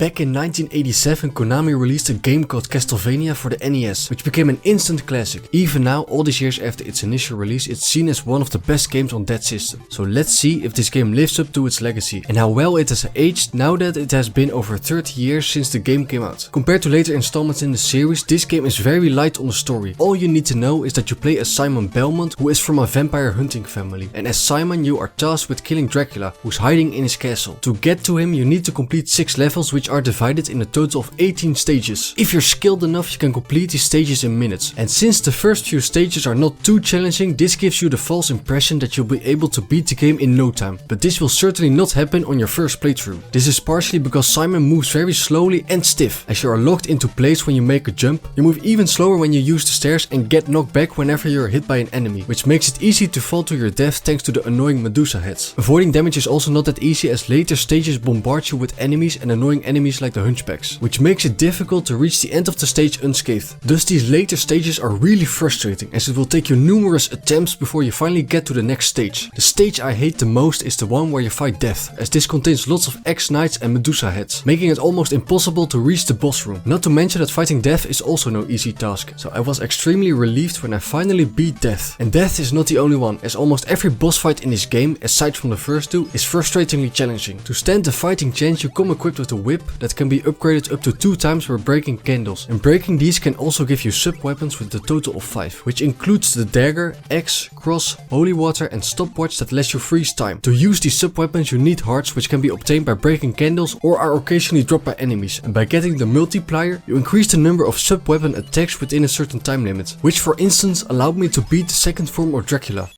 Back in 1987, Konami released a game called Castlevania for the NES, which became an instant classic. Even now, all these years after its initial release, it's seen as one of the best games on that system. So let's see if this game lives up to its legacy and how well it has aged now that it has been over 30 years since the game came out. Compared to later installments in the series, this game is very light on the story. All you need to know is that you play as Simon Belmont, who is from a vampire hunting family, and as Simon you are tasked with killing Dracula, who's hiding in his castle. To get to him you need to complete 6 levels, which are divided in a total of 18 stages. If you're skilled enough, you can complete these stages in minutes. And since the first few stages are not too challenging, this gives you the false impression that you'll be able to beat the game in no time. But this will certainly not happen on your first playthrough. This is partially because Simon moves very slowly and stiff. As you are locked into place when you make a jump, you move even slower when you use the stairs and get knocked back whenever you're hit by an enemy, which makes it easy to fall to your death thanks to the annoying Medusa heads. Avoiding damage is also not that easy, as later stages bombard you with enemies and annoying enemies like the hunchbacks, which makes it difficult to reach the end of the stage unscathed. Thus these later stages are really frustrating, as it will take you numerous attempts before you finally get to the next stage. The stage I hate the most is the one where you fight death, as this contains lots of X-Knights and Medusa heads, making it almost impossible to reach the boss room. Not to mention that fighting death is also no easy task, so I was extremely relieved when I finally beat death. And death is not the only one, as almost every boss fight in this game, aside from the first two, is frustratingly challenging. To stand the fighting chance, you come equipped with a whip that can be upgraded up to 2 times for breaking candles, and breaking these can also give you sub-weapons with a total of 5, which includes the dagger, axe, cross, holy water and stopwatch that lets you freeze time. To use these sub-weapons you need hearts, which can be obtained by breaking candles or are occasionally dropped by enemies, and by getting the multiplier you increase the number of sub-weapon attacks within a certain time limit, which for instance allowed me to beat the second form of Dracula.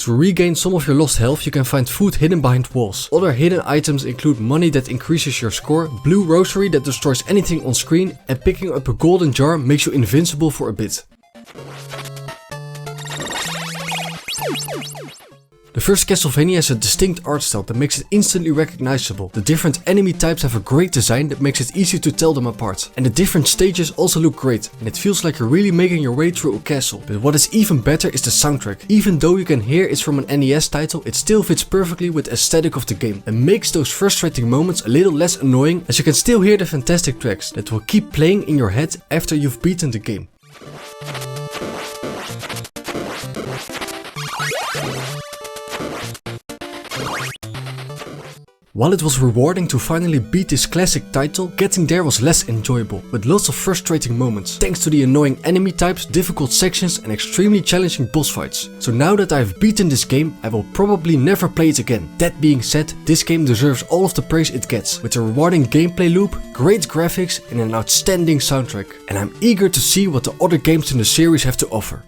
To regain some of your lost health, you can find food hidden behind walls. Other hidden items include money that increases your score, blue rosary that destroys anything on screen, and picking up a golden jar makes you invincible for a bit. The first Castlevania has a distinct art style that makes it instantly recognizable. The different enemy types have a great design that makes it easy to tell them apart. And the different stages also look great, and it feels like you're really making your way through a castle. But what is even better is the soundtrack. Even though you can hear it's from an NES title, it still fits perfectly with the aesthetic of the game, and makes those frustrating moments a little less annoying, as you can still hear the fantastic tracks that will keep playing in your head after you've beaten the game. While it was rewarding to finally beat this classic title, getting there was less enjoyable, with lots of frustrating moments, thanks to the annoying enemy types, difficult sections and extremely challenging boss fights. So now that I've beaten this game, I will probably never play it again. That being said, this game deserves all of the praise it gets, with a rewarding gameplay loop, great graphics and an outstanding soundtrack. And I'm eager to see what the other games in the series have to offer.